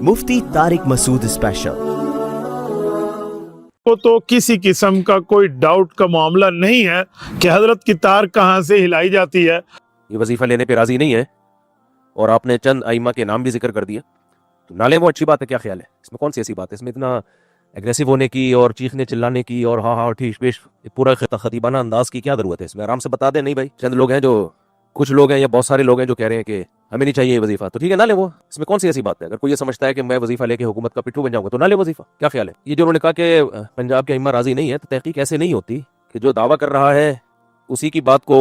मुफ्ती Tariq Masood special. को तो किसी किस्म का कोई डाउट का मामला नहीं है कि हजरत की तार कहाँ से हिलाई जाती है। ये वजीफा लेने पे राजी नहीं है और आपने चंद आइमा के नाम भी जिक्र कर दिया, तो नाले वो अच्छी बात है, क्या ख्याल है इसमें? कौन सी ऐसी बात है इसमें इतना एग्रेसिव होने की और चीखने चिल्लाने की और हाँ ठीक पेश पूरा खतीबाना अंदाज की क्या जरूरत है इसमें? आराम से बता दें। नहीं भाई, चंद लोग हैं, जो कुछ लोग हैं या बहुत सारे लोग हैं जो कह रहे हैं कि हमें नहीं चाहिए ये वजीफा, तो ठीक है ना ले वो, इसमें कौन सी ऐसी बात है? अगर कोई ये समझता है कि मैं वजीफा लेके हुकूमत का पिट्ठू बन जाऊंगा तो ना ले वजीफा, क्या ख्याल है? ये जो उन्होंने कहा कि पंजाब के अइम्मा राजी नहीं है, तो तहकीक ऐसे नहीं होती कि जो दावा कर रहा है उसी की बात को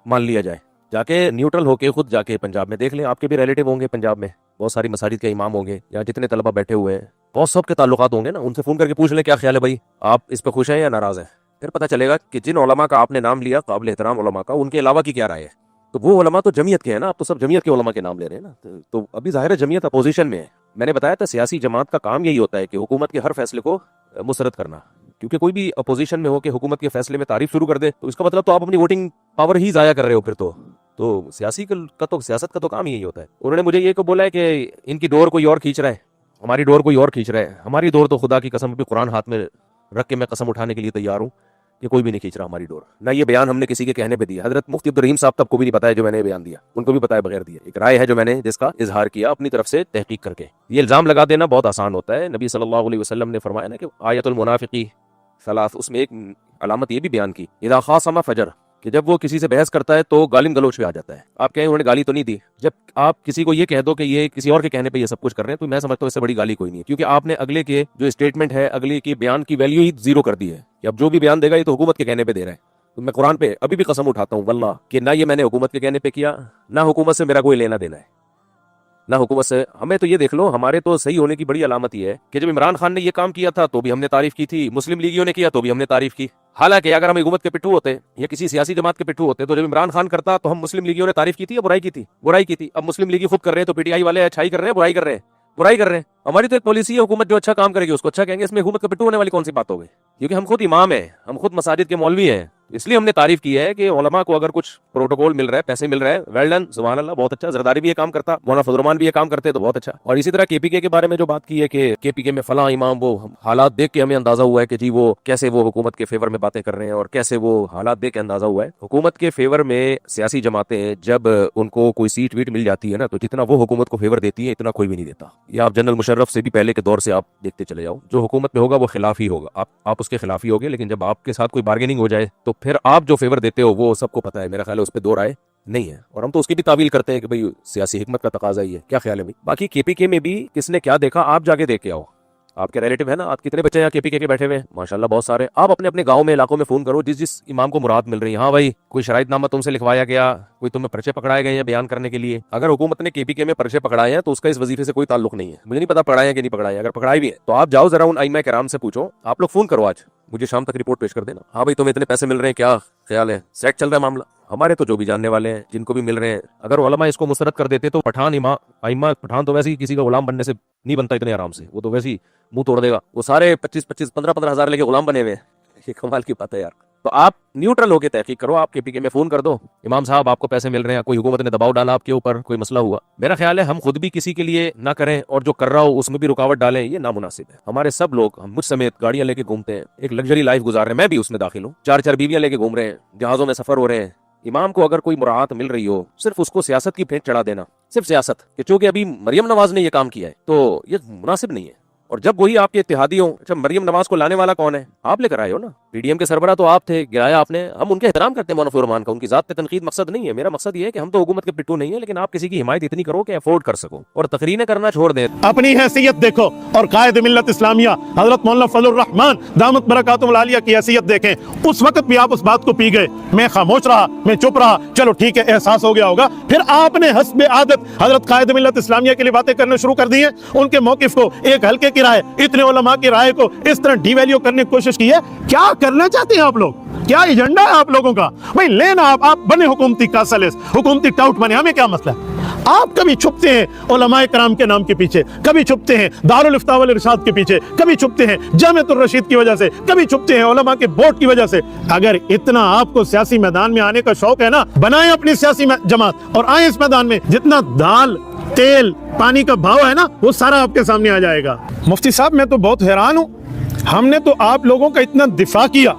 मान लिया जाए। जाके न्यूट्रल होके खुद जाके पंजाब में देख लें, आपके भी रिलेटिव होंगे पंजाब में, बहुत सारी मसाजिद के इमाम होंगे या जितने तलबा बैठे हुए हैं, बहुत सब के ताल्लुकात होंगे ना, उनसे फोन करके पूछ लें क्या ख्याल है भाई, आप इस पर खुश हैं या नाराज हैं। फिर पता चलेगा कि जिन उलमा का आपने नाम लिया, काबिल एहतराम उलमा का, उनके अलावा की क्या राय है। तो वो उलमा तो जमीयत के हैं ना, आप तो सब जमीयत के उलमा के नाम ले रहे हैं ना, तो अभी जाहिर है जमीयत अपोजिशन में है। मैंने बताया था सियासी जमात का काम यही होता है कि हुकूमत के हर फैसले को मुसरत करना, क्योंकि कोई भी अपोजिशन में हो कि हुकूमत के फैसले में तारीफ शुरू कर दे तो इसका मतलब तो आप अपनी वोटिंग पावर ही जाया कर रहे हो फिर तो सियासी का तो सियासत का तो काम यही होता है। उन्होंने मुझे ये को बोला है कि इनकी डोर कोई और खींच रहा है, हमारी डोर कोई और खींच रहा है। हमारी डोर तो खुदा की कसम भी कुरान हाथ में रख के मैं कसम उठाने के लिए तैयार हूँ कि कोई भी नहीं खींच रहा हमारी डोर। ना ये बयान हमने किसी के कहने पे दिया, हजरत मुफ्ती अब्दुल रहीम साहब तक को भी नहीं बताया जो मैंने बयान दिया, उनको भी बताया बगैर दिया। एक राय है जो मैंने जिसका इजहार किया अपनी तरफ से तहकीक करके। ये इल्जाम लगा देना बहुत आसान होता है। नबी सल्लल्लाहु अलैहि वसल्लम ने फरमाया ना कि आयतुल मुनाफिकी सलास, उसमें एक अलामत ये भी बयान की, इदा खासमा फजर, कि जब वो किसी से बहस करता है तो गालिम गलोच पे आ जाता है। आप कहें उन्होंने गाली तो नहीं दी, जब आप किसी को ये कह दो कि ये किसी और के कहने पे ये सब कुछ कर रहे हैं, तो मैं समझता हूँ इससे बड़ी गाली कोई नहीं है, क्योंकि आपने अगले के जो स्टेटमेंट है, अगले की बयान की वैल्यू ही जीरो कर दी है कि अब जो भी बयान देगा ये तो हुकूमत के कहने पे दे रहा है। तो मैं कुरान पे अभी भी कसम उठाता हूँ वल्लाह कि ना ये मैंने हुकूमत के कहने पे किया, ना हुकूमत से मेरा कोई लेना देना है, ना हुकूमत से। हमें तो ये देख लो, हमारे तो सही होने की बड़ी अलामत ये है कि जब इमरान खान ने ये काम किया था तो भी हमने तारीफ की थी, मुस्लिम लीगियों ने किया तो भी हमने तारीफ की। हालांकि अगर हम हुकूमत के पिट्ठू होते या किसी सियासी जमात के पिट्ठू होते तो जब इमरान खान करता तो हम मुस्लिम लीगियों ने तारीफ की थी या बुराई की थी? बुराई की थी। अब मुस्लिम लीगी खुद कर रहे हैं तो पीटीआई वाले अच्छाई कर रहे हैं, बुराई कर रहे हैं, बुराई कर रहे हैं। हमारी तो एक पॉलिसी है, हुकूमत जो अच्छा काम करेगी उसको अच्छा कहेंगे, इसमें हुकूमत का पिट्ठू होने वाली कौन सी बात हो गई? क्योंकि हम खुद इमाम है, हम खुद मसाजिद के मौलवी हैं, इसलिए हमने तारीफ की है कि उलमा को अगर कुछ प्रोटोकॉल मिल रहा है, पैसे मिल रहे हैं, वेल डन, सुभान अल्लाह, बहुत अच्छा। जरदारी भी ये काम करता, मौलाना फजल रहमान भी ये काम करते तो बहुत अच्छा। और इसी तरह केपीके के बारे में जो बात की है कि केपीके में फलां इमाम, वो हालात देख के हमें अंदाजा हुआ है कि जी वो कैसे वो हुकूमत के फेवर में बातें कर रहे हैं और कैसे वो हालात देख के अंदाजा हुआ है। हुकूमत के फेवर में सियासी जमातें जब उनको कोई सीट वीट मिल जाती है ना, तो जितना वो हुकूमत को फेवर देती है इतना कोई भी नहीं देता। या आप जनरल मुशर्रफ से भी पहले के दौर से आप देखते चले जाओ, जो हुकूमत में होगा वो खिलाफ ही होगा, आप उसके खिलाफ ही होगे। लेकिन जब आपके साथ कोई बार्गेनिंग हो जाए तो फिर आप जो फेवर देते हो वो सबको पता है, मेरा ख्याल है उस पर दो राय नहीं है। और हम तो उसकी भी तावील करते हैं कि भाई सियासी हिकमत का तकाजा ही है, क्या ख्याल है भाई? बाकी केपीके में भी किसने क्या देखा, आप जाके देख के आओ। आपके रिलेटिव है ना, आप कितने बच्चे यहाँ केपीके के बैठे हुए हैं, माशाल्लाह बहुत सारे। आप अपने अपने गांव में, इलाकों में फोन करो, जिस जिस इमाम को मुराद मिल रही है, हाँ भाई कोई शराइतनामा तुमसे लिखवाया गया, कोई तुम्हें पर्चे पकड़ाए गए हैं बयान करने के लिए। अगर हुकूमत ने केपीके में पर्चे पकड़ाए हैं तो उसका इस वजीफे से कोई ताल्लुक नहीं है। मुझे नहीं पता पकड़ाए हैं कि नहीं पकड़ाए, अगर पकड़ाई भी है तो आप जाओ जरा उन आइमा किराम से पूछो। आप लोग फोन करो, आज मुझे शाम तक रिपोर्ट पेश कर देना, हाँ भाई तुम्हें इतने पैसे मिल रहे हैं, क्या ख्याल है, सेट चल रहा है मामला? हमारे तो जो भी जानने वाले हैं, जिनको भी मिल रहे हैं, अगर उलमा इसको मुसरत कर देते तो पठान आइमा पठान तो वैसे ही किसी का गुलाम बनने से नहीं बनता इतने आराम से, वो तो वैसे ही मुंह तोड़ देगा। वो सारे 25-25, 15-15 हजार लेके गुलाम बने हुए, ये कमाल की बात है यार। तो आप न्यूट्रल होकर तहकीक करो, आप केपीके में फोन कर दो, इमाम साहब आपको पैसे मिल रहे हैं, कोई हुकूमत ने दबाव डाला आपके ऊपर, कोई मसला हुआ। मेरा ख्याल है हम खुद भी किसी के लिए ना करें और जो कर रहा हो उसमें भी रुकावट डालें, ये नामुनासिब है। हमारे सब लोग, हम मुझ समेत, गाड़ियां लेके घूमते हैं, एक लग्जरी लाइफ गुजार रहे हैं, मैं भी उसमें दाखिल हूँ, 4-4 बीवियां लेके घूम रहे हैं, जहाजों में सफर हो रहे हैं। इमाम को अगर कोई मुराहत मिल रही हो, सिर्फ उसको सियासत की भेंट चढ़ा देना, सिर्फ सियासत कि चूंकि अभी मरियम नवाज ने ये काम किया है तो ये मुनासिब नहीं है। और जब वही आपके इत्तेहादी हो, अच्छा मरियम नवाज को लाने वाला कौन है? आप लेकर आए हो ना, पीडीएम के सरबरा तो आप थे, गिराया आपने। हम उनके एहतराम करते हैं, मौलाना फजल रहमान का, उनकी जात पे तनकीद मकसद नहीं है। मेरा मकसद ये है कि हम तो हुकूमत के पिट्ठू नहीं है, लेकिन आप किसी की हिमायत इतनी करो कि अफोर्ड कर सको और तकरीरें करना छोड़ दें। अपनी हैसियत देखो और कायद मिल्लत इस्लामिया हजरत मौलाना फजल रहमान दामत बरकातुहुल आलिया की हैसियत देखें। उस वक्त भी आप उस बात को पी गए, मैं खामोश रहा, मैं चुप रहा, चलो ठीक है एहसास हो गया होगा। फिर आपने हस्बे आदत हजरत कायद मिल्लत इस्लामिया के लिए बातें करने शुरू कर दी है। उनके मौकिफ को, एक हल्के की राय, इतने उलमा की राय को इस तरह डिवैल्यू करने की कोशिश की है। क्या करना चाहते हैं आप लोग? क्या एजेंडा है आप लोगों का? भाई लेना, आप बने हुकूमती कासलिस, हुकूमती टाउट बने, हमें क्या मसला है? आप कभी छुपते हैं उलमाए कराम के नाम के पीछे, कभी छुपते हैं दारुल इफ्ता वल इरशाद के पीछे, कभी छुपते हैं जामिअतुर रशीद की वजह से, कभी छुपते हैं उलमा के बोर्ड की वजह से। अगर इतना आपको सियासी मैदान में आने का शौक है ना, बनाएं अपनी सियासी जमात और आए इस मैदान में। जितना दाल तेल पानी का भाव है ना, वो सारा आपके सामने आ जाएगा। मुफ्ती साहब मैं तो बहुत हैरान हूँ, हमने तो आप लोगों का इतना दिफा किया,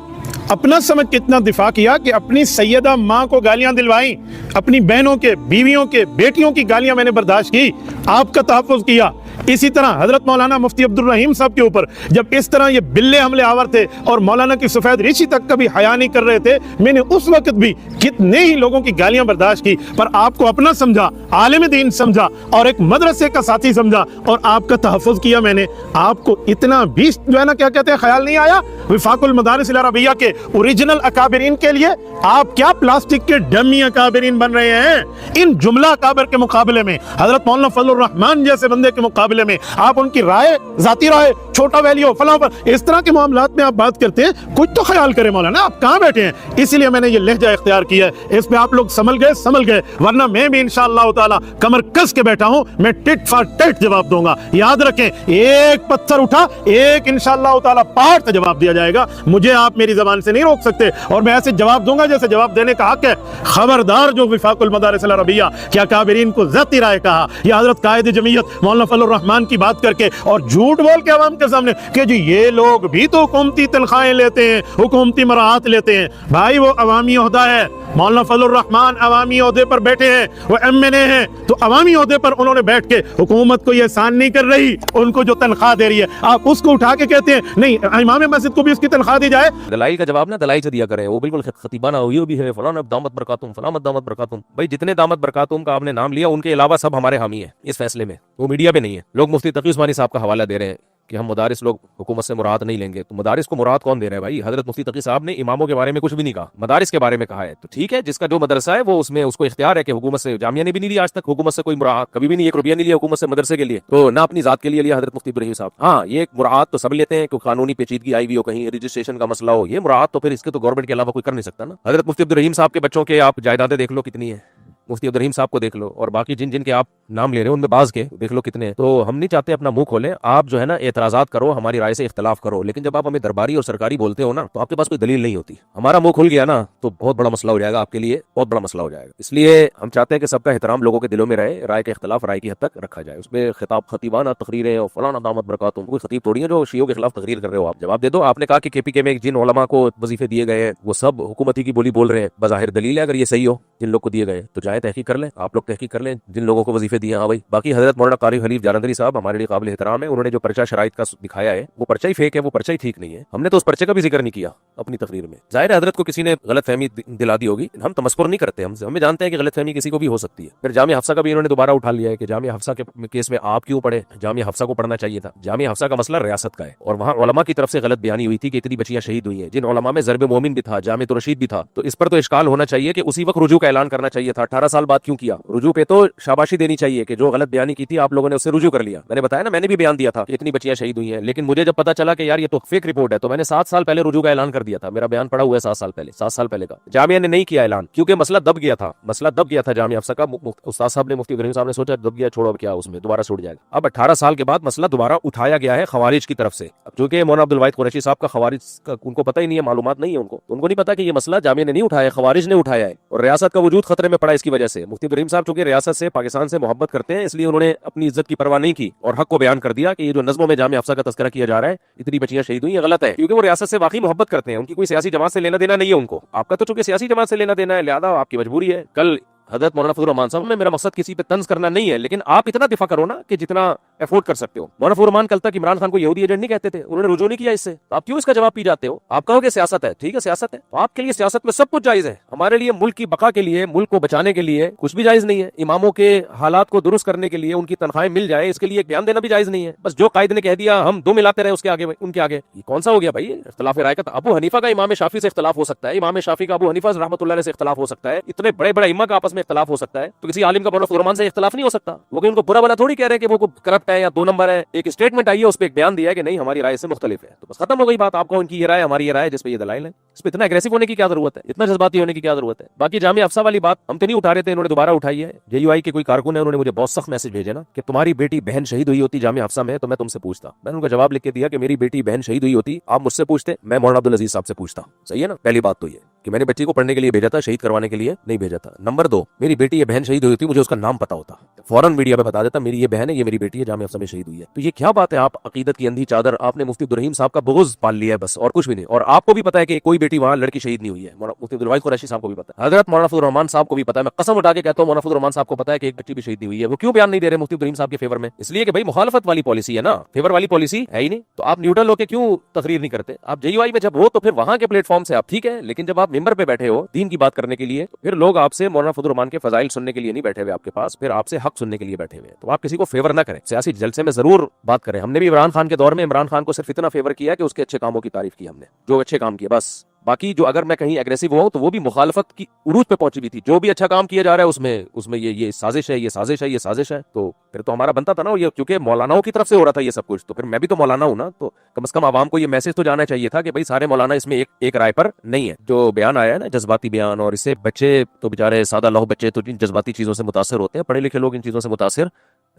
अपना समझ के इतना दिफा किया कि अपनी सैयदा माँ को गालियां दिलवाई, अपनी बहनों के, बीवियों के, बेटियों की गालियां मैंने बर्दाश्त की, आपका तहफ़्फ़ुज़ किया। इसी तरह हजरत मौलाना मुफ्ती अब्दुल रहीम साहब के ऊपर जब इस तरह ये बिल्ले हमले आवर थे और मौलाना की सफेद ऋषि तक कभी हया नहीं कर रहे थे, मैंने उस वक्त भी कितने ही लोगों की गालियां बर्दाश्त की, पर आपको अपना समझा, आलिम दीन समझा और एक मदरसे का साथी समझा और आपका तहफ़्फ़ुज़ किया मैंने। आपको इतना भी जो है ना, क्या कहते हैं, ख्याल नहीं आया विफाकुल मदारिस अल अरबिया के ओरिजिनल अकाबरीन के लिए आप क्या प्लास्टिक के डमी अकाबरीन बन रहे हैं? इन जुमला अकाबर के मुकाबले में, हजरत मौलाना फजलुर रहमान जैसे बंदे के मुकाबले में आप उनकी राय, जाती राय, छोटा वैल्यू फलां पर इस तरह के मामलात में आप बात करते हैं, कुछ तो ख्याल करें मौलाना, आप कहाँ बैठे हैं? इसीलिए मैंने ये लहजा इख्तियार किया है। इस पे आप लोग संभल गए, वरना मैं भी इंशाअल्लाह ताला कमर कस के बैठा हूं, मैं टिट फॉर टिट जवाब दूंगा। याद रखें, एक पत्थर उठा, एक इंशाअल्लाह ताला पहाड़ से जवाब दिया जाएगा। मुझे आप मेरी जबान से नहीं रोक सकते और मैं ऐसे जवाब दूंगा जैसे जवाब देने का हक है। खबरदार जो विफाकुल मदारिस अल अरबिया क्या काबिरीन को ज़ाती राय कहा या हजरत कायद जमीयत मौलाना फजलुर रहमान की बात करके और झूठ बोल के अवाम के सामने कि जी ये लोग भी तो हुकूमती तनख्वाहें लेते हैं, हुकूमती मराहत लेते हैं। भाई वो अवामी ओहदा है, मौलाना फजलुर रहमान अवामी ओहदे पर बैठे हैं, वो MNA हैं, तो अवामी ओहदे पर उन्होंने बैठ के हुकूमत को ये एहसान नहीं कर रही, उनको जो तनख्वाह दे रही है आप उसको उठा के कहते हैं नहीं इमाम मस्जिद को भी उसकी तनख्वाह दी जाए। दलाई का जवाब ना दलाई से दिया करें, वो बिल्कुल खतीबाना हुई भी है, फलाना दामत बरकातुम, फलाना दामत बरकातुम। भाई जितने दामत बरकातुम का आपने नाम लिया उनके अलावा सब हमारे हामी है इस फैसले में, वो मीडिया पे नहीं है। लोग मुफ्ती तकी उस्मानी साहब का हवाला दे रहे हैं कि हम मुदारिस लोग हुकूमत से मुराद नहीं लेंगे, तो मुदारिस को मुराद कौन दे रहा है भाई? हजरत मुफ्ती तकी साहब ने इमामों के बारे में कुछ भी नहीं कहा, मदारिस के बारे में कहा है। तो ठीक है, जिसका जो मदरसा है वो उसमें उसको इख्तियार है कि हुकूमत से, जामिया ने भी नहीं लिया आज तक हुकूमत से कोई मुराद, कभी भी नहीं, 1 रुपया नहीं लिया हुकूमत से मदरसे के लिए, तो ना अपनी जात के लिए लिया हजरत मुफ्ती इब्राहिम साहब। हाँ, ये मुराद तो सब लेते हैं कि कानूनी पेचीदगी आई हुई हो, कहीं रजिस्ट्रेशन का मसला हो, ये मुराद तो फिर इसके तो गवर्नमेंट के अलावा कोई कर नहीं सकता ना। हजरत मुफ्ती इब्राहिम साहब के बच्चों के आप जायदादें देख लो कितनी है, मुफ्ती अब्दुल रहीम साहब को देख लो और बाकी जिन जिन के आप नाम ले रहे हो उनमें बाज के देख लो कितने हैं। तो हम नहीं चाहते अपना मुंह खोलें, आप जो है ना एतराजात करो, हमारी राय से इख्तलाफ करो, लेकिन जब आप हमें दरबारी और सरकारी बोलते हो ना तो आपके पास कोई दलील नहीं होती। हमारा मुंह खुल गया ना तो बहुत बड़ा मसला हो जाएगा, आपके लिए बहुत बड़ा मसला हो जाएगा। इसलिए हम चाहते हैं कि सबका एहतराम लोगों के दिलों में रहे, राय का इख्तलाफ राय की हद तक रखा जाए, उसमें खिताब खतीबाना तकरीरें और फलाना दामत बरकातुम, कोई खतीब थोड़ी है जो शियों के खिलाफ तकरीर कर रहे हो। आप जवाब दे दो। आपने कहा कि KPK में जिन उलमा को वजीफे दिए गए हैं वो सब हुकूमती की बोली बोल रहे हैं, बज़ाहिर दलील है अगर ये सही हो जिन लोग को दिए गए तो जाए तहकीक कर लें, आप लोग तहकीक कर लें जिन लोगों को वजीफे दिए। हाँ भाई, बाकी हजरत मौलाना कारी खलीफ जालंधरी साहब हमारे लिए काबिल एहतराम है, उन्होंने जो पर्चा शराइत का दिखाया है वो पर्चा ही फेक है, वो पर्चा ही ठीक नहीं है। हमने तो उस पर्चे का भी जिक्र नहीं किया अपनी तकरीर में। जाहिर है हजरत को किसी ने गलत फहमी दिला दी होगी, हम तमस्कुर नहीं करते, हमें जानते हैं कि गलत फहमी किसी को भी हो सकती है। फिर जामिया हफ्सा का भी इन्होंने दोबारा उठा लिया है कि जामिया हफ्सा के केस में आप क्यों पढ़े, जामिया हफ्सा को पढ़ना चाहिए था। जामिया हफ्सा का मसला रियासत का है और वहाँ उलमा की तरफ से गलत बयानी हुई थी कि इतनी बच्चियां शहीद हुई हैं, जिन उलमा में ज़र्ब मोमिन भी था, जामिया रशीद भी था, तो इस पर तो इश्काल होना चाहिए कि उसी वक्त रुजू का ऐलान करना चाहिए था। 18 साल बाद क्यों किया? रुजू पे तो शाबाशी देनी चाहिए कि जो गलत बयानी की थी आप लोगों ने उससे रुजू कर लिया। मैंने बताया ना, मैंने भी बयान दिया था कि इतनी बच्चियां शहीद हुई हैं, लेकिन मुझे जब पता चला कि यार ये तो फेक रिपोर्ट है तो मैंने 7 साल पहले रुजू का ऐलान कर दिया था। मेरा बयान पड़ा हुआ है 7 साल पहले, 7 साल पहले का। जामिया ने नहीं किया ऐलान क्योंकि मसला दब गया था, मसला दब गया था जामिया हफ्सा का। उस्ताद साहब ने, मुफ्ती इब्राहिम साहब ने सोचा दब गया, छोड़ो अब क्या उसमें दोबारा छूट जाएगा। अब 18 साल के बाद मसला दोबारा उठाया गया है खवारिज की तरफ से। अब चूंकि मौलाना अब्दुल वाहिद कुरैशी साहब का खवारिज का उनको पता ही नहीं है, मालूमात नहीं है उनको नहीं पता कि ये मसला जामिया ने नहीं उठाया, खवारिज ने उठाया है और रियासत का वजूद खतरे में पड़ा इसकी वजह से। मुफ्ती इब्राहिम साहब चूंकि रियासत से, पाकिस्तान से मोहब्बत करते हैं, इसलिए उन्होंने अपनी इज्जत की परवाह नहीं की और हक को बयान कर दिया कि ये जो नज़्मों में जामिया हफ्सा का तज़किरा किया जा रहा है, इतनी बच्चियां शहीद हुई, ये गलत है, क्योंकि वो रियासत से वाकई मोहब्बत करते हैं, उनकी कोई सियासी जमात से लेना देना नहीं है उनको। आपका तो चूंकि सियासी जमात से लेना देना है, लिहाजा आपकी मजबूरी है। कल हजरत मौलाना फजलुर रहमान साहब में, मेरा मकसद किसी पे तंज करना नहीं है, लेकिन आप इतना दिफा करो ना कि जितना एफोर्ड कर सकते हो। मौलाना फजलुर रहमान कल तक इमरान खान को यहूदी एजेंट नहीं कहते थे, उन्होंने रुजू नहीं किया इससे, तो आप क्यों इसका जवाब पी जाते हो? आप कहोगे सियासत है, ठीक है सियासत है, तो आपके लिए सियासत में सब कुछ जायज है। हमारे लिए मुल्क की बका के लिए, मुल्क को बचाने के लिए कुछ भी जायज नहीं है। इमामों के हालात को दुरुस्त करने के लिए, उनकी तनख्वाहें मिल जाए, इसके लिए एक बयान देना भी जायज नहीं है। बस जो कायद ने कह दिया हम दो मिलाते रहे उसके आगे, उनके आगे, ये कौन सा हो गया भाई इख्तिलाफ राय का? अबू हनीफा का इमाम शाफी से इख्तिलाफ हो सकता है, इमाम शाफी का अबू हनीफा रहमतुल्लाह अलैह से इख्तिलाफ हो सकता है, इतने बड़े बड़े इमाम का आपस में इख्तिलाफ हो सकता है, तो किसी आलिम का मौलाना फजलुर रहमान से इख्तिलाफ नहीं हो सकता। वो उनको बुरा भला थोड़ी कह रहे हैं कि वो करप्ट है या 2 नंबर है। एक स्टेटमेंट आई है, उस पर एक बयान दिया है कि नहीं हमारी राय से मुख्तलिफ है, तो बस खत्म हो गई बात। आपको उनकी ये राय, हमारी ये राय, जिस पे ये दलाइल है। इसमें इतना एग्रेसिव होने की क्या जरूरत है, इतना जज्बाती होने की क्या जरूरत है। बाकी जामिया हफ्सा वाली बात हम तो नहीं उठा रहे थे, इन्होंने दोबारा उठाई है। JUI के कोई कारकुन है, उन्होंने मुझे बहुत सख्त मैसेज भेजे ना कि तुम्हारी बेटी बहन शहीद हुई होती जामिया हफ्सा में तो मैं तुमसे पूछता। मैंने उनका जवाब लिख के दिया कि मेरी बेटी बहन शहीद हुई होती आप मुझसे पूछते, मैं मौलाना अब्दुल अजीज साहब से पूछता। सही है ना। पहली बात तो ये कि मैंने बच्ची को पढ़ने के लिए भेजा था, शहीद करवाने के लिए नहीं भेजा था। नंबर 2, मेरी बेटी ये बहन शहीद हुई होती, मुझे उसका नाम पता होता, फौरन मीडिया पे बता देता मेरी ये बहन है, ये मेरी बेटी है, जामिया हफ्सा में शहीद हुई है। तो ये क्या बात है, आप अकीदत की अंधी चादर, आपने मुफ्ती अब्दुल रहीम साहब का बुग़्ज़ पाल लिया है बस, और कुछ भी नहीं। और आपको भी पता है कि कोई बेटी वहां लड़की शहीद नहीं हुई है। मुफ्ती अब्दुल वाहिद कुरैशी साहब को भी पता है, हजरत मौलाना फजलुर रहमान साहब को भी पता है। मैं कसम उठा के कहता हूं मौलाना फजलुर रहमान साहब को पता है कि एक बच्ची भी शहीद नहीं हुई है। वो क्यों बयान नहीं दे रहे मुफ्ती अब्दुल रहीम साहब के फेवर में? इसलिए कि भाई मुखालफत वाली पॉलिसी है ना, फेवर वाली पॉलिसी है ही नहीं। तो आप न्यूट्रल होकर क्यों तकरीर नहीं करते? आप JUI में जब हो तो फिर वहां के प्लेटफॉर्म से आप ठीक है, लेकिन जब आप मेंबर पे बैठे हो दीन की बात करने के लिए, तो फिर लोग आपसे मौलाना फजलुर रहमान के फजाइल सुनने के लिए नहीं बैठे हुए आपके पास, फिर आपसे हक सुनने के लिए बैठे हुए। तो आप किसी को फेवर ना करें, सियासी जलसे में जरूर बात करें। हमने भी इमरान खान के दौर में इमरान खान को सिर्फ इतना फेवर किया कि उसके अच्छे कामों की तारीफ की हमने, जो अच्छे काम किए बस। बाकी जो अगर मैं कहीं एग्रेसिव हुआ तो वो भी मुखालफत की उरूज पे पहुंची हुई थी। जो भी अच्छा काम किया जा रहा है उसमें ये साजिश है, ये साजिश है, ये साजिश है। तो फिर तो हमारा बनता था ना ये, क्योंकि मौलानाओं की तरफ से हो रहा था ये सब कुछ, तो फिर मैं भी तो मौलाना हूं ना, तो कम से कम आवाम को ये मैसेज तो जाना चाहिए था कि भाई सारे मौलाना इसमें एक राय पर नहीं है। जो बयान आया है ना जज्बाती बयान, और इससे बच्चे तो बेचारे सादा लौह बच्चे तो इन जज्बाती चीजों से मुतासर होते हैं, पढ़े लिखे लोग इन चीजों से मुतासर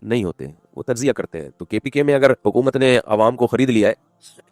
नहीं होते, वो तज्जिया करते हैं। तो KPK में अगर हुकूमत ने आवाम को खरीद लिया है,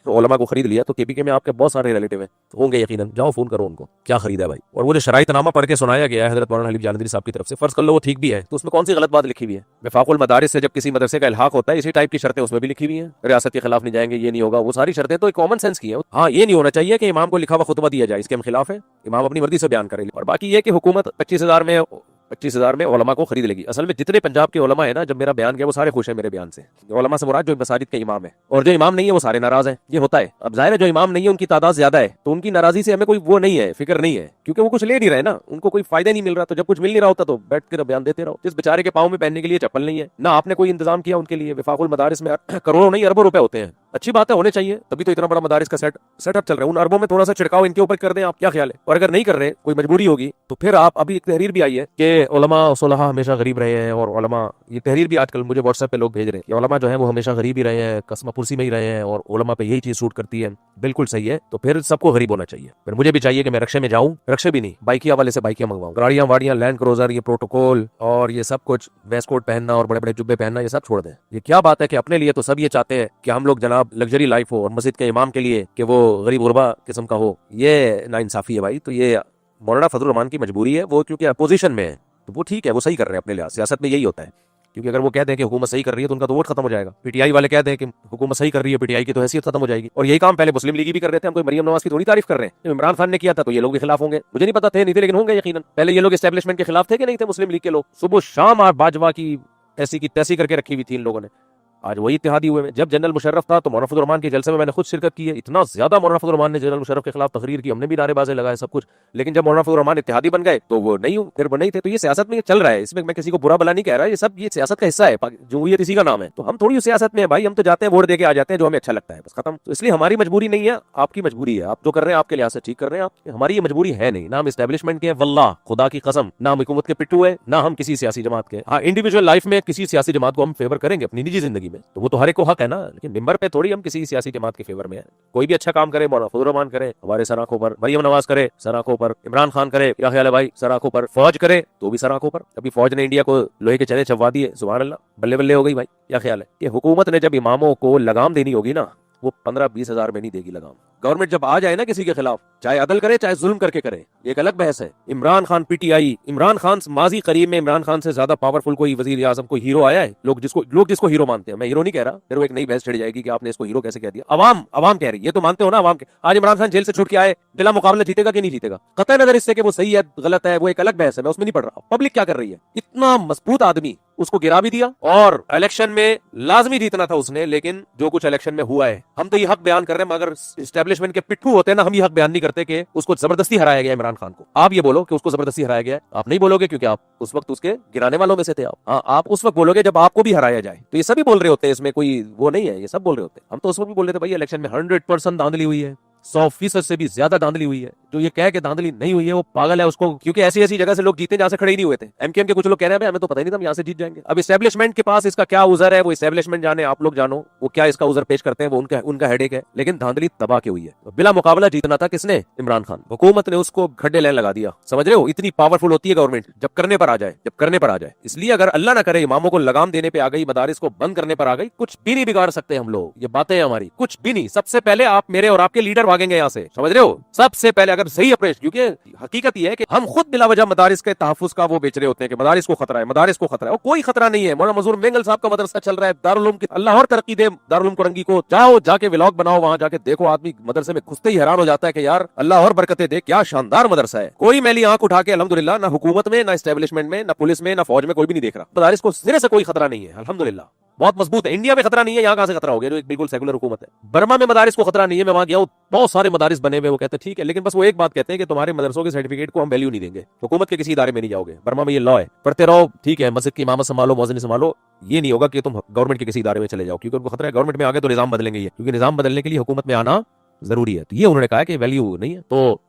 तो उलमा को खरीद लिया, तो KPK में आपके बहुत सारे रिलेटिव हैं, तो होंगे यकीनन, जाओ फोन करो उनको क्या खरीदा है भाई। और वो जो शराइतनामा पढ़ के सुनाया गया है हजरत मौलाना हलीफ जालंधरी साहब की तरफ से, फर्ज कर लो वो ठीक भी है, तो उसमें कौन सी गलत बात लिखी हुई है? वफाकुल मदारिस से जब किसी मदरसे का इल्हाक होता है, इसी टाइप की शर्तें उसमें भी लिखी हुई हैं, रियासत के खिलाफ नहीं जाएंगे, ये नहीं होगा, वो सारी शर्तें तो एक कॉमन सेंस की है। हाँ, ये नहीं होना चाहिए कि इमाम को लिखा हुआ खुतबा दिया जाए, इसके हम खिलाफ है, इमाम अपनी मर्जी से बयान करे। और बाकी ये कि हुकूमत 25,000 में उलमा को खरीद लेगी। असल में जितने पंजाब के उलमा है ना, जब मेरा बयान गया वो सारे खुश हैं मेरे बयान से। उलमा से मुराद जो मसाजिद के इमाम है, और जो इमाम नहीं है वो सारे नाराज हैं। ये होता है। अब जाहिर है जो इमाम नहीं है उनकी तादाद ज्यादा है, तो उनकी नाराजी से हमें कोई वो नहीं है, फिक्र नहीं है, क्योंकि वो कुछ ले नहीं रहे ना, उनको कोई फायदा नहीं मिल रहा। तो जब कुछ मिल नहीं रहा होता तो बैठ कर बयान देते रहो। जिस बेचारे के पाँव में पहनने के लिए चप्पल नहीं है ना, आपने कोई इंतजाम किया उनके लिए, वफाकुल मदारिस में करोड़ों नहीं अरबों रुपए होते हैं। अच्छी बात है, होने चाहिए, तभी तो इतना बड़ा मदारिस का सेटअप चल रहा है। उन अरबों में थोड़ा सा छिड़काव इनके ऊपर कर दें, आप क्या ख्याल है? और अगर नहीं कर रहे, कोई मजबूरी होगी, तो फिर आप, अभी एक तहरीर भी आई है कि उलमा सुलहा हमेशा गरीब रहे हैं, और उलमा, ये तहरीर भी आजकल मुझे व्हाट्सएप पे लोग भेज रहे हैं कि उलमा जो है वो हमेशा गरीब ही रहे हैं, कसमा पुरसी में ही रहे हैं, और उलमा पे यही चीज सूट करती है। बिल्कुल सही है, तो फिर सबको गरीब होना चाहिए। फिर मुझे भी चाहिए कि मैं रक्शे में जाऊं, रक्शे भी नहीं, बाइकिया वाले से बाइकियां मंगवाऊं, गाड़ियां वाड़ियां, लैंड क्रूजर, ये प्रोटोकॉल और ये सब कुछ, वेस्ट कोट पहनना और बड़े बड़े जुब्बे पहनना, ये सब छोड़ दें। ये क्या बात है कि अपने लिए तो सब ये चाहते हैं कि हम लोग जनाब लग्जरी लाइफ हो, और मस्जिद के इमाम के लिए कि वो गरीब गुरबा किस्म का हो। ये नाइंसाफी है भाई। तो ये मौलाना फजलुर रहमान की मजबूरी है, वो क्योंकि अपोजिशन में है, तो वो ठीक है, वो सही कर रहे हैं अपने लिहाज। सियासत में यही होता है, क्योंकि अगर वो कहते हैं कि हुकूमत सही कर रही है तो उनका तो वोट खत्म हो जाएगा। PTI वाले कहते हैं कि हुकूमत सही कर रही है, PTI की तो हैसियत खत्म हो जाएगी। और यही काम पहले मुस्लिम लीग भी कर रहे थे। हम कोई मरियम नवाज की थोड़ी तारीफ कर रहे हैं, जब इमरान खान ने किया था तो ये लोग भी खिलाफ होंगे। मुझे नहीं पता थे नहीं थे, लेकिन होंगे यकीनन। पहले ये लोग एस्टेब्लिशमेंट के खिलाफ थे कि नहीं थे मुस्लिम लीग के लोग? सुबह शाम और बाजवा की ऐसी की तैसी करके रखी हुई थी इन लोगों ने। आज वही इत्तेहादी हुए में। जब जनरल मुशर्रफ था तो मौलाना फजलुर रहमान के जलसे में मैंने खुद शिरकत की है। इतना ज्यादा मौलाना फजलुर रहमान ने जनरल मुशर्रफ के खिलाफ तकरीर की, हमने भी नारेबाजी लगाए, सब कुछ। लेकिन जब मौलाना फजलुर रहमान इत्तेहादी बन गए तो वो नहीं, फिर वो नहीं थे। तो ये सियासत में चल रहा है, इसमें मैं किसी को बुरा भला नहीं कह रहा, ये सब ये सियासत का हिस्सा है। जमहूरियत इसी का नाम है। तो हम थोड़ी सियासत में है भाई, हम तो जाते हैं वोट देके आ जाते हैं, जो हमें अच्छा लगता है, बस खत्म। तो इसलिए हमारी मजबूरी नहीं है, आपकी मजबूरी है। आप जो कर रहे हैं आपके लिहाज से ठीक कर रहे हैं, आप, हमारी ये मजबूरी है नहीं। ना हम एस्टेब्लिशमेंट के, वल्लाह खुदा की कसम, ना हम हुकूमत के पिट्टू है, ना हम किसी सियासी जमात के। हाँ, इंडिविजुअल लाइफ में किसी सियासी जमात को हम फेवर करेंगे अपनी निजी जिंदगी में, तो वो तो हर एक को हक है ना। लेकिन मिंबर पे थोड़ी हम किसी सियासी जमात के फेवर में है। कोई भी अच्छा काम करे, मौलाना फजलुर रहमान करे हमारे सर आंखों पर, मरियम नवाज करे सर आंखों पर, इमरान खान करे, क्या ख्याल है भाई, सर आंखों पर, फौज करे तो भी सर आंखों पर। अभी फौज ने इंडिया को लोहे के चने चबवा दिए, सुभान अल्लाह, बल्ले बल्ले हो गई भाई। क्या ख्याल है कि हुकूमत ने जब इमामों को लगाम देनी होगी ना, वो 15-20 हजार में नहीं देगी लगाम। गवर्नमेंट जब आ जाए ना किसी के खिलाफ, चाहे अदल करे चाहे जुल्म करके करे, एक अलग बहस है। इमरान खान PTI, इमरान खान माजी करीब में इमरान खान से ज्यादा पावरफुल कोई वजीर आजम, कोई हीरो आया है? लोग जिसको हीरो मानते हैं, मैं हीरो नहीं कह रहा, फिर वो एक नई बहस छिड़ जाएगी कि आपने इसको हीरो कैसे कह दिया। अवाम कह रही है, ये तो मानते हो ना अवाम के। आज इमरान खान जेल से छूट के आए, बिला मुकाबला जीतेगा कि नहीं जीतेगा? कतई नजर इससे कि वो सही है गलत है, वो एक अलग बहस है, मैं उसमें नहीं पढ़ रहा। पब्लिक क्या कर रही है? इतना मजबूत आदमी, उसको गिरा भी दिया, और इलेक्शन में लाजमी जीतना था उसने, लेकिन जो कुछ इलेक्शन में हुआ है, हम तो ये हक बयान कर रहे हैं, मगर एस्टेब्लिशमेंट के पिट्ठू होते हैं ना, हम ये हक बयान नहीं करते कि उसको जबरदस्ती हराया गया इमरान खान को। आप ये बोलो कि उसको जबरदस्ती हराया गया है, आप नहीं बोलोगे क्योंकि आप उस वक्त उसके गिराने वालों में से थे। आप उस वक्त बोलोगे जब आपको भी हराया जाए। तो ये सभी बोल रहे होते हैं, इसमें कोई वो नहीं है, ये सब बोल रहे होते हैं। हम तो उस वक्त भी बोल रहे थे भाई इलेक्शन में 100% धांधली हुई है, 100% से भी ज्यादा धांधली हुई है। जो ये कह के धांधली नहीं हुई है वो पागल है उसको, क्योंकि ऐसी ऐसी जगह से लोग जीते जहां से खड़े ही नहीं हुए थे। एमकेएम के कुछ लोग कह रहे हैं हमें तो पता ही नहीं था हम यहाँ से जीत जाएंगे। अब इस्टेब्लिशमेंट के पास इसका क्या उजर है वो इस्टेब्लिशमेंट जाने, आप लोग जानो वो क्या इसका उजर पेश करते हैं, वो उनका हेडेक है। लेकिन धांधली तबाह की हुई है। बिला मुकाबला जीतना था किसने? इमरान खान। हुकूमत ने उसको खड्डे लेने लगा दिया। समझ रहे हो, इतनी पावरफुल होती है गवर्नमेंट जब करने पर आ जाए, जब करने पर आ जाए। इसलिए अगर अल्लाह ना करे इमामों को लगाम देने पे आ गई, मदारिस को बंद करने पर आ गई, कुछ भी नहीं बिगाड़ सकते हम लोग। ये बातें हैं हमारी, कुछ भी नहीं। सबसे पहले आप मेरे और आपके लीडर भागेंगे यहाँ से, समझ रहे हो। सबसे पहले अगर सही अप्रोच, क्योंकि हकीकत ये है कि हम खुद बिला वजह मदारिस के तहफ्फुज का वो बेच रहे होते हैं कि मदारिस को खतरा है, मदारिस को खतरा है। और कोई खतरा नहीं है। मौलाना मजहूर मेंगल साहब का मदरसा चल रहा है, दारुल उलूम की, अल्लाह और तरक्की दे दारुल उलूम कोरंगी को। जाओ जाके व्लॉग बनाओ, वहां जाके देखो, आदमी मदरसे में घुसते ही हैरान हो जाता है कि यार अल्लाह और बरकतें दे, क्या शानदार मदरसा है। कोई मैली आंख उठा के अल्हम्दुलिल्लाह ना हुकूमत में, ना एस्टेब्लिशमेंट में, ना पुलिस में, ना फौज में कोई भी नहीं देख रहा। मदारिस को सिरे से कोई खतरा नहीं है, अल्हम्दुलिल्लाह बहुत मजबूत है। इंडिया में खतरा नहीं है, यहाँ कहां से खतरा हो गया जो एक बिल्कुल सेकुलर हुकूमत है। बर्मा में मदारिस को खतरा नहीं है, मैं वहां गया हूं, बहुत सारे मदारिस बने हुए। वो कहते हैं ठीक है, लेकिन बस वो एक बात कहते हैं कि तुम्हारे मदरसों के सर्टिफिकेट को हम वैल्यू नहीं देंगे, हुकूमत के किसी इदारे में नहीं जाओगे। बर्मा में ये लॉ है, पढ़ते रहो ठीक है, मस्जिद की इमामत संभालो, मौज़िन संभालो। ये नहीं होगा कि तुम गवर्नमेंट के किसी इदारे में चले जाओ, क्योंकि उनको खतरा है गवर्नमेंट में आ गए तो निजाम बदलेंगे ये, क्योंकि निजाम बदलने के लिए हुकूमत में आना जरूरी है। तो ये उन्होंने कहा कि वैल्यू नहीं है, तो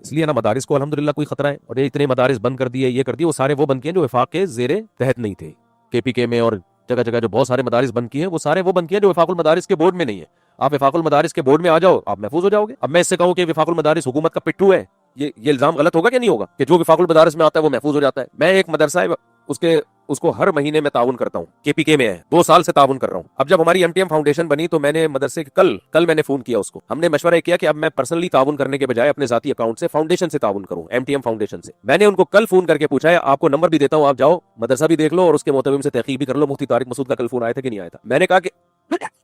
इसलिए ना मदारिस को अल्हम्दुलिल्लाह कोई खतरा है। और ये इतने मदारिस बंद कर दिए, ये कर दिए, वो सारे वो बंद किए जो वफाक के जेरे तहत नहीं थे। केपीके में और जगह जगह जो बहुत सारे मदारिस बंद किए हैं, वो सारे वो बंद किए जो वफाकुल मदारिस के बोर्ड में नहीं है। आप वफाकुल मदारिस के बोर्ड में आ जाओ, आप महफूज हो जाओगे। अब मैं इससे कहूं कि वफाकुल मदारिस हुकूमत का पिट्ठू है, ये इल्जाम गलत होगा कि नहीं होगा कि जो वफाकुल मदारिस में आता है वो महफूज हो जाता है। मैं एक मदरसा है उसको हर महीने में ताउन करता हूँ, केपीके में है, 2 साल से ताउन कर रहा हूँ। अब जब हमारी एमटीएम फाउंडेशन बनी तो मैंने मदरसे के कल मैंने फोन किया उसको, हमने मशवरा किया कि अब मैं पर्सनली ताउन करने के बजाय अपने जाती अकाउंट से फाउंडेशन से ताउन करूँ, एमटीएम फाउंडेशन से। मैंने उनको कल फोन करके पूछा है, आपको नंबर भी देता हूँ, आप जाओ मदरसा भी देख लो और उसके मोतबिम से तहकीक भी कर लो। मुफ्ती तारिक मसूद का कल फोन आया था कि नहीं आया था। मैंने कहा कि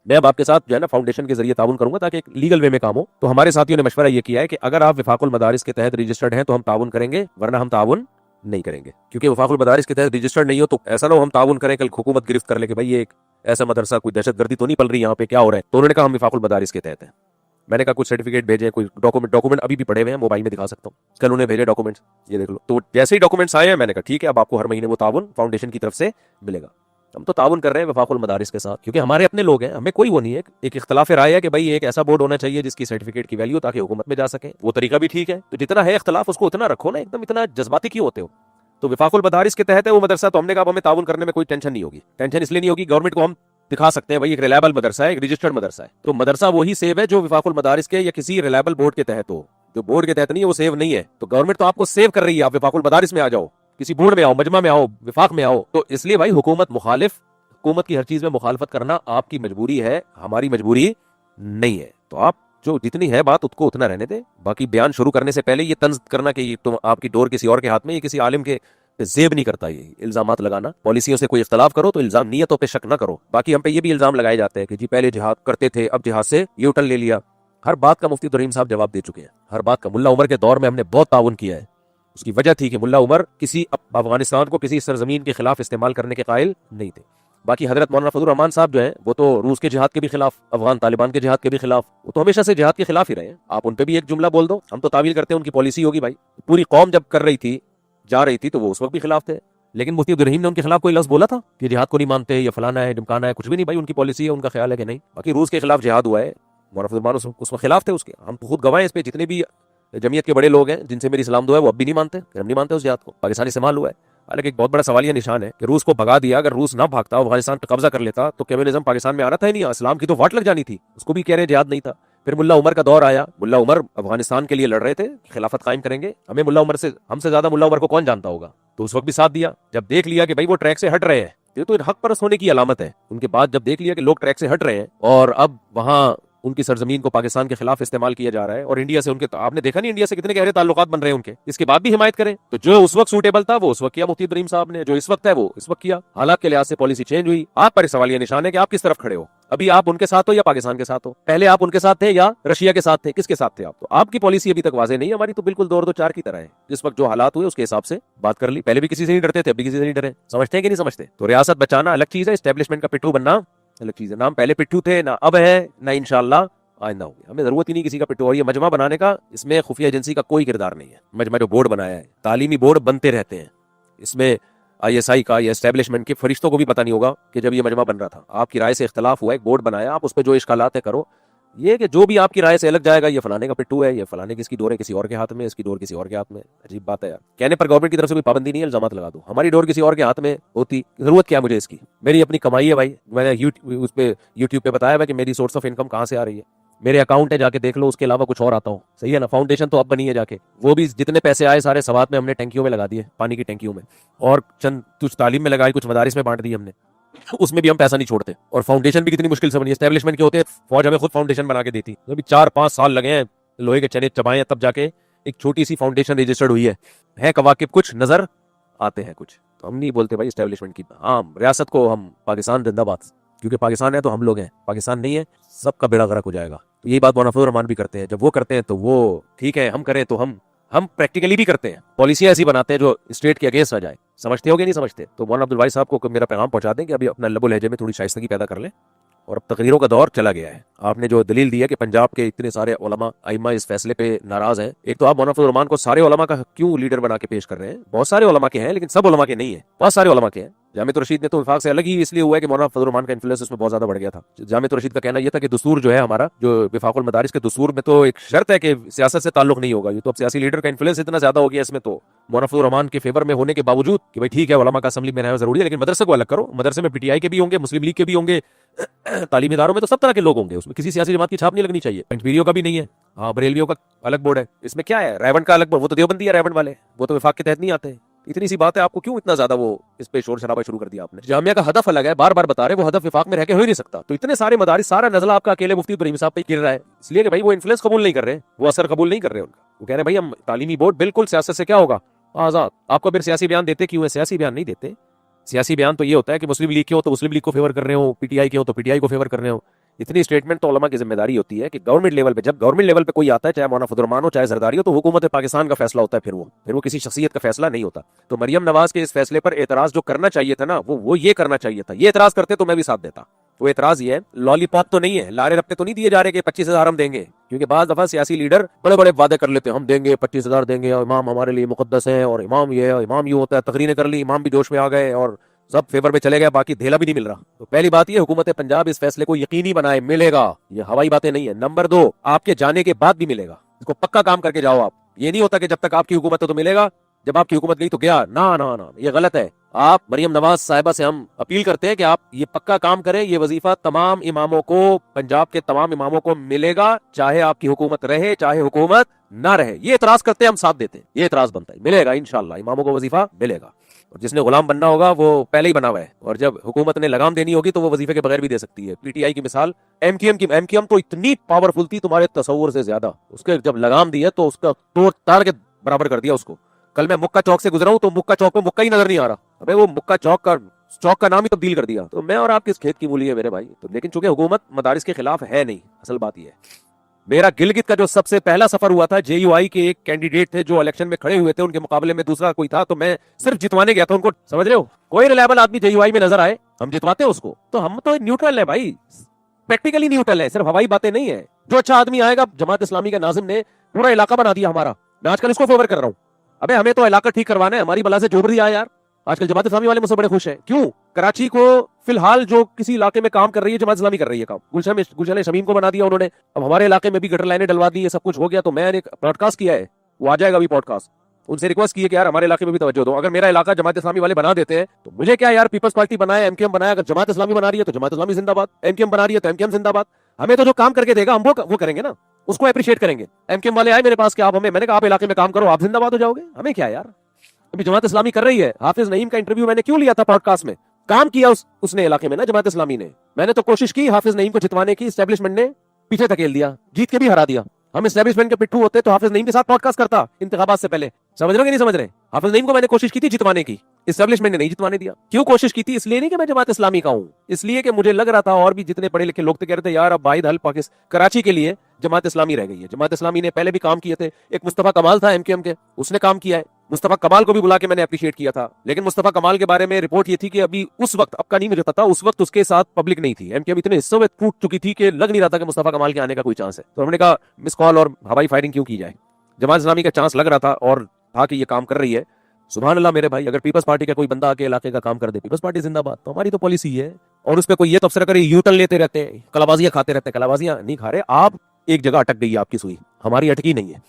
मैं अब आपके साथ जो है ना फाउंडेशन के जरिए ताउन करूंगा ताकि एक लीगल वे में काम हो। तो हमारे साथियों ने मशवरा ये किया है कि अगर आप वफाकुल मदारिस के तहत रजिस्टर्ड हैं तो हम ताउन करेंगे, वरना हम ताउन नहीं करेंगे। क्योंकि वफाकुल मदारिस के तहत रजिस्टर्ड नहीं हो तो ऐसा ना हो हम ताउन करें, कल हुकूमत गिरफ्त कर ले कि भाई ये एक ऐसा मदरसा, कोई दहशतगर्दी तो नहीं पल रही यहाँ पे, क्या हो रहा है। तो उन्होंने कहा हम वफाकुल मदारिस के तहत है। मैंने कहा कुछ सर्टिफिकेट भेजे, कोई डॉक्यूमेंट अभी भी पड़े हुए हैं, मोबाइल में दिखा सकता हूँ, कल उन्हें भेजे डॉक्यूमेंट्स, ये देख लो। तो जैसे ही डॉक्यूमेंट्स आए हैं मैंने कहा ठीक है, अब आपको हर महीने वो ताउन फाउंडेशन की तरफ से मिलेगा। हम तो ताउन कर रहे हैं वफाकुल मदारिस के साथ, क्योंकि हमारे अपने लोग हैं, हमें कोई वो नहीं है। एक इख्तलाफ राय है कि भाई एक ऐसा बोर्ड होना चाहिए जिसकी सर्टिफिकेट की वैल्यू ताकि हुकूमत में जा सके, वो तरीका भी ठीक है। तो जितना है इख्तलाफ उसको उतना रखो ना, एकदम इतना जज्बाती क्यों होते हो। तो वफाकुल मदारिस के तहत है वो मदरसा, तो हमने कहा हमें ताउन करने में कोई टेंशन नहीं होगी। टेंशन इसलिए नहीं होगी, गवर्नमेंट को हम दिखा सकते हैं भाई एक रिलायबल मदरसा है, एक रजिस्टर्ड मदरसा है। तो मदरसा वही सेव है जो वफाकुल मदारिस के या किसी रिलायबल बोर्ड के तहत हो। जो बोर्ड के तहत नहीं है वो सेव नहीं है। तो गवर्नमेंट तो आपको सेव कर रही है, आप वफाकुल मदारिस में आ जाओ, किसी बोर्ड में आओ, मजमा में आओ, विफाक में आओ। तो इसलिए भाई हुकूमत की हर चीज में मुखालफत करना आपकी मजबूरी है, हमारी मजबूरी नहीं है। तो आप जो जितनी है बात उसको उतना रहने दे। बाकी बयान शुरू करने से पहले ये तंज करना कि तुम आपकी डोर किसी और के हाथ में, ये किसी आलिम के जेब नहीं करता। ये इल्जामात लगाना, पॉलिसियों से कोई इख्तलाफ करो तो इल्जाम नियतों पे शक ना करो। बाकी हम पे ये भी इल्जाम लगाए जाते हैं कि जी पहले जिहाद करते थे, अब जिहाद से ये टर्न ले लिया। हर बात का मुफ्ती रहीम साहब जवाब दे चुके हैं, हर बात का। मुल्ला उमर के दौर में हमने बहुत ताउन किया है, उसकी वजह थी कि मुल्ला उमर किसी अफगानिस्तान को किसी सरजमीन के खिलाफ इस्तेमाल करने के कायल नहीं थे। बाकी हजरत मौलाना फजलुर रहमान साहब जो हैं वो तो रूस के जिहाद के भी खिलाफ, अफगान तालिबान के जिहाद के भी खिलाफ, वो तो हमेशा से जिहाद के खिलाफ ही रहे हैं। आप उन पे भी एक जुमला बोल दो, हम तो तावील करते हैं उनकी पॉलिसी होगी भाई। पूरी कौम जब कर रही थी, जा रही थी, तो वो उस वक्त भी खिलाफ थे। लेकिन मुफ्ती रहीम ने उनके खिलाफ कोई लफ्ज बोला था कि जिहाद को नहीं मानते या फलाना है ढिमकाना है? कुछ भी नहीं भाई, उनकी पॉलिसी है, उनका ख्याल है कि नहीं। बाकी रूस के खिलाफ जिहाद हुआ है, मौलाना फजलुर उसमें खिलाफ थे उसके, हम खुद गवाह हैं इस पे। जितने भी जमीयत के बड़े लोग हैं जिनसे मेरी सलाम दुआ है वो अब भी नहीं मानते, हम नहीं मानते उस जिहाद को। पाकिस्तान इस्तेमाल हुआ है। हालांकि एक बहुत बड़ा सवाल यह निशान है कि रूस को भगा दिया, अगर रूस ना भागता, अफगानिस्तान पर कब्जा कर लेता तो कम्युनिज्म पाकिस्तान में आना था ही नहीं, इस्लाम की तो वाट लग जानी थी। उसको भी कह रहे जिहाद नहीं था। फिर मुल्ला उमर का दौर आया, मुल्ला उमर अफगानिस्तान के लिए लड़ रहे थे, खिलाफत कायम करेंगे। हमें मुल्ला उमर से, हमसे ज्यादा मुल्ला उमर को कौन जानता होगा, तो उस वक्त भी साथ दिया। जब देख लिया कि भाई वो ट्रैक से हट रहे हैं, ये तो हक परस्त होने की अलामत है। उनके बाद जब देख लिया कि लोग ट्रैक से हट रहे हैं और अब वहां उनकी सरजमीन को पाकिस्तान के खिलाफ इस्तेमाल किया जा रहा है और इंडिया से उनके, तो आपने देखा नहीं इंडिया से कितने गहरे ताल्लुकात बन रहे हैं उनके, इसके बाद भी हिमायत करें। तो जो उस वक्त सूटेबल था वो उस वक्त किया मुफ्ती इब्राहिम साहब ने, जो इस वक्त है वो इस वक्त किया। हालात के लिहाज से पॉलिसी चेंज हुई। आप पर सवाल ये निशान है कि आप किस तरफ खड़े हो। अभी आप उनके साथ हो या पाकिस्तान के साथ हो? पहले आप उनके साथ थे या रशिया के साथ थे? किसके साथ थे आप? तो आपकी पॉलिसी अभी तक वाज़ेह नहीं है, हमारी तो बिल्कुल 2-2-4 की तरह है। जिस वक्त जो हालात हुए उसके हिसाब से बात कर ली। पहले भी किसी से नहीं डरते थे, अभी किसी से नहीं डरे। समझते हैं कि नहीं समझते? तो रियासत बचाना अलग चीज है, एस्टेब्लिशमेंट का पिट्ठू बनना अलग चीज है। नाम पहले पिट्ठू थे, ना अब है, ना इंशाल्लाह आइंदा होगी। हमें जरूरत ही नहीं किसी का पिट्ठू। और ये मजमा बनाने का, इसमें खुफिया एजेंसी का कोई किरदार नहीं है। मजमा जो बोर्ड बनाया है, तालीमी बोर्ड बनते रहते हैं, इसमें ISI का या एस्टेब्लिशमेंट के फरिश्तों को भी पता नहीं होगा कि जब ये मजमा बन रहा था, आपकी राय से इख्तलाफ हुआ, एक बोर्ड बनाया, आप उस पर जो इश्कालात है करो। ये कि जो भी आपकी राय से अलग जाएगा, ये फलाने का पिट्ठू है, ये फलाने की इसकी डोर है किसी और के हाथ में, इसकी डोर किसी और के हाथ में। अजीब बात है यार। कहने पर गवर्नमेंट की तरफ से कोई पाबंदी नहीं है, इल्जामात लगा दो। हमारी डोर किसी और के हाथ में होती, जरूरत क्या मुझे इसकी? मेरी अपनी कमाई है भाई। मैंने उस पे यूट्यूब पे बताया हुआ कि मेरी सोर्स ऑफ इनकम कहाँ से आ रही है। मेरे अकाउंट है, जाके देख लो, उसके अलावा कुछ और आता हो। सही है ना। फाउंडेशन तो अब बनी है जाके, वो भी जितने पैसे आए सारे सवात में हमने टैंकियों में लगा दिए, पानी की टैंकियों में, और चंद कुछ तालीम में लगाई, कुछ मदारिस में बांट दी हमने, उसमें भी हम पैसा नहीं छोड़ते। और फाउंडेशन भी कितनी मुश्किल से बनी। एस्टेब्लिशमेंट के होते फौज हमें खुद फाउंडेशन बना के देती, तो भी 4-5 साल लगे हैं, लोहे के चने चबाए तब जाके एक छोटी सी फाउंडेशन रजिस्टर्ड हुई है कवाकिब कुछ नजर आते हैं कुछ। तो हम नहीं बोलते भाई एस्टेब्लिशमेंट की। हाँ, रियासत को हम पाकिस्तान जिंदाबाद, क्योंकि पाकिस्तान है तो हम लोग हैं, पाकिस्तान नहीं है सबका बेड़ा गर्क हो जाएगा। तो यही बात मौलाना फजलुर रहमान भी करते हैं। जब वो करते हैं तो वो ठीक है, हम करें तो हम प्रैक्टिकली भी करते हैं, पॉलिसियां ऐसी बनाते हैं जो स्टेट के अगेंस्ट आ जाए। समझते हो कि नहीं समझते? तो मौलाना अब्दुल वाहिद साहब को मेरा पैगाम पहुंचा दें कि अभी अपना लबो लहजे में थोड़ी शाइस्तगी पैदा कर लें। और अब तकरीरों का दौर चला गया है। आपने जो दलील दी है कि पंजाब के इतने सारे उलमा अइम्मा इस फैसले पे नाराज हैं, एक तो आप मौलाना फजलुर रहमान को सारे उलमा का क्यों लीडर बना के पेश कर रहे हैं? बहुत सारे उलमा के हैं, लेकिन सब उलमा के नहीं है, बहुत सारे उलमा के हैं। जामिया रशीद ने तो विफाक से अलग ही इसलिए हुआ है कि मौलाना फजलुर रहमान का इन्फ्लुएंस उसमें बहुत ज्यादा बढ़ गया था। जामिया रशीद का कहना यह था कि दस्तूर जो है हमारा, जो विफाकुल मदारिस के दस्तूर में तो एक शर्त है कि सियासत से ताल्लुक नहीं होगा। ये तो अब सियासी लीडर का इन्फ्लुएंस इतना ज्यादा हो गया इसमें, तो मौलाना फजलुर रहमान के फेवर में होने के बावजूद कि भाई ठीक है उलमा का असेंबली में रहना जरूरी है, लेकिन मदरसे को अलग करो। मदरसे में पीटीआई के भी होंगे, मुस्लिम लीग के भी होंगे, तालीमी इदारों में तो सब तरह के लोग होंगे, उसमें किसी सियासी जमात की छाप नहीं लगनी चाहिए। पंचपीरियों का भी नहीं है, हाँ बरेलवियों का अलग बोर्ड है। इसमें क्या है? रायबंड का अलग बोर्ड, वो तो देवबंदी है रायबंड वाले, वो तो विफाक के तहत नहीं आते। इतनी सी बात है, आपको क्यों इतना ज्यादा वो इस पे शोर शराबा शुरू कर दिया आपने? जामिया का हदफ अलग है, बार बार बता रहे, वो हदफ विफाक में रह के हो ही नहीं सकता। तो इतने सारे मदारिस, सारा नजला आपका अकेले मुफ्ती इब्राहिम साहब पे गिर रहा है, इसलिए कि भाई वो इन्फ्लुएंस कबूल नहीं कर रहे, वो असर कबूल नहीं कर रहे उनका। वो कह रहे हैं भाई हम तालीमी बोर्ड बिल्कुल सियासत से क्या होगा, आजाद। आपको फिर सियासी बयान देते क्यों है? सियासी बयान नहीं देते। सियासी बयान तो ये होता है कि मुस्लिम लीग के हो तो मुस्लिम लीग को फेवर कर रहे हो, पीटीआई के हो तो पीटीआई को फेवर कर रहे हो। इतनी स्टेटमेंट तो उलमा की जिम्मेदारी होती है कि गवर्नमेंट लेवल पे, जब गवर्नमेंट लेवल पे कोई आता है, चाहे मौलाना फजलुर रहमान हो चाहे जरदारी हो, तो हुकूमत पाकिस्तान का फैसला होता है। फिर वो किसी शख्सियत का फैसला नहीं होता। तो मरियम नवाज के इस फैसले पर एतराज जो करना चाहिए था ना, वो ये करना चाहिए था। ये एतराज करते तो मैं भी साथ देता। वो एतराज ये है, लॉलीपॉप तो नहीं है, लारे रप्पे तो नहीं दिए जा रहे कि 25,000 हम देंगे, क्योंकि बाज दफा सियासी लीडर बड़े बड़े वादे कर लेते हैं, हम देंगे 25,000 देंगे, और इमाम हमारे लिए मुकद्दस है, और इमाम ये है, इमाम यूं होता है। तकरीरें कर ली, इमाम भी जोश में आ गए और सब फेवर में चले गए, बाकी धेला भी नहीं मिल रहा। तो पहली बात ये, हुकूमत पंजाब इस फैसले को यकीनी बनाए, मिलेगा। ये हवाई बातें नहीं है। नंबर 2, आपके जाने के बाद भी मिलेगा, इसको पक्का काम करके जाओ आप। ये नहीं होता कि जब तक आपकी हुकूमत है तो मिलेगा, जब आपकी हुकूमत गई तो गया। ना ना ना, ये गलत है। आप मरियम नवाज साहिबा से हम अपील करते हैं कि आप ये पक्का काम करें। ये वजीफा तमाम इमामों को, पंजाब के तमाम इमामों को मिलेगा, चाहे आपकी हुकूमत रहे चाहे हुकूमत ना रहे। ये एतराज करते हैं, हम साथ देते हैं। ये एतराज बनता है, मिलेगा इंशाल्लाह, इमामों को वजीफा मिलेगा। और जिसने गुलाम बनना होगा वो पहले ही बना हुआ है, और जब हुकूमत ने लगाम देनी होगी तो वो वजीफे के बगैर भी दे सकती है। पीटीआई की मिसाल एमक्यूएम तो इतनी पावरफुल थी तुम्हारे तसव्वुर से ज्यादा। उसके जब लगाम दी है तो उसका तोड़ ताड़ के बराबर कर दिया उसको। कल मैं मुक्का चौक से गुजरा हूं तो मुक्का चौक पे मुक्का ही नजर नहीं आ रहा। अबे वो मुक्का चौक का नाम ही तब्दील कर दिया। तो मैं और आप किस खेत की मूली है मेरे भाई? तो लेकिन चूंकि हुकूमत मदारिस के खिलाफ है नहीं, असल बात यह है। मेरा गिलगित का जो सबसे पहला सफर हुआ था, जेयूआई के एक कैंडिडेट थे जो इलेक्शन में खड़े हुए थे, उनके मुकाबले में दूसरा कोई था, तो मैं सिर्फ जितवाने गया था उनको। समझ रहे हो? कोई रिलायबल आदमी जेयूआई में नजर आए, हम जितवाते हैं उसको। तो हम तो न्यूट्रल है भाई, प्रैक्टिकली न्यूट्रल है, सिर्फ हवाई बातें नहीं है। जो अच्छा आदमी आएगा, जमात इस्लामी का नाजिम ने पूरा इलाका बना दिया हमारा, मैं आजकल इसको फेवर कर रहा हूँ। अबे हमें तो इलाका ठीक करवाना है, हमारी बला से जोड़ दिया यार। आजकल जमात इस्लामी वाले मुझसे बड़े खुश हैं। क्यों? कराची को फिलहाल जो किसी इलाके में काम कर रही है, जमात इस्लामी कर रही है काम। गुलशन शमीम को बना दिया उन्होंने, अब हमारे इलाके में भी गटर लाइनें डलवा दी है, सब कुछ हो गया। तो मैंने एक ब्रॉडकास्ट किया है, वो आ जाएगा अभी पॉडकास्ट। उनसे रिक्वेस्ट की है कि यार हमारे इलाके में भी तवज्जो दो। अगर मेरा इलाका जमात इस्लामी वाले बना देते हैं तो मुझे क्या यार, पीपल्स पार्टी बनाए, एमक्यूएम बनाया, अगर जमात इस्लामी बना रही है तो जमात इस्लामी जिंदाबाद, एमक्यूएम बना रही है तो एमक्यूएम जिंदाबाद। हमें तो जो काम करके देगा हम वो करेंगे ना, उसको अप्रिशिएट करेंगे। एमक्यूएम वाले आए मेरे पास कि आप हमें, मैंने कहा आप इलाके में काम करो, आप जिंदाबाद हो जाओगे, हमें क्या यार। अभी जमात इस्लामी कर रही है। हाफिज नईम का इंटरव्यू मैंने क्यों लिया था पॉडकास्ट में? काम किया उसने इलाके में ना, जमात इस्लामी ने। मैंने तो कोशिश की हाफिज नईम को जितवाने की, एस्टेब्लिशमेंट ने पीछे धकेल दिया, जीत के भी हरा दिया। हम एस्टेब्लिशमेंट के पिट्ठू होते तो हाफिज नईम के साथ पॉडकास्ट करता इंतखाबात से पहले। समझ रहे हो कि नहीं समझ रहे? हाफिज नईम को मैंने कोशिश की थी जितवाने की, एस्टेब्लिशमेंट ने नहीं जितवाने दिया। क्यों कोशिश की थी? इसलिए नहीं कि मैं जमात इस्लामी का हूं, इसलिए कि मुझे लग रहा था, और भी जितने पढ़े लिखे लोग थे कह रहे थे यार अब वाहिद हल पाकिस्तान कराची के लिए जमात इस्लामी रह गई है। जमात इस्लामी ने पहले भी काम किए थे, एक मुस्तफा कमाल था एमक्यूएम के, उसने काम किया है। मुस्तफा कमाल को भी बुला के मैंने अप्रिशिएट किया था, लेकिन मुस्तफा कमाल के बारे में रिपोर्ट ये थी कि अभी उस वक्त, अब का नहीं मुझे पता, उस वक्त उसके साथ पब्लिक नहीं थी। एमक्यूएम इतने हिस्सों में टूट चुकी थी कि लग नहीं रहा था कि मुस्तफा कमाल के आने का कोई चांस है। तो हमने कहा मिस कॉल और हवाई फायरिंग क्यों की जाए। जमात इस्लामी का चांस लग रहा था और था कि ये काम कर रही है। सुभान अल्लाह मेरे भाई, अगर पीपल्स पार्टी का कोई बंदा आके इलाके का काम कर दे, पीपल्स पार्टी जिंदाबाद। तो हमारी तो पॉलिसी है, और उस पर कोई ये तबसरा करे यूं टर्न लेते रहते हैं, कलाबाजियां खाते रहते हैं। कलाबाजियां नहीं खा रहे आप, एक जगह अटक गई है आपकी सुई, हमारी अटकी नहीं है।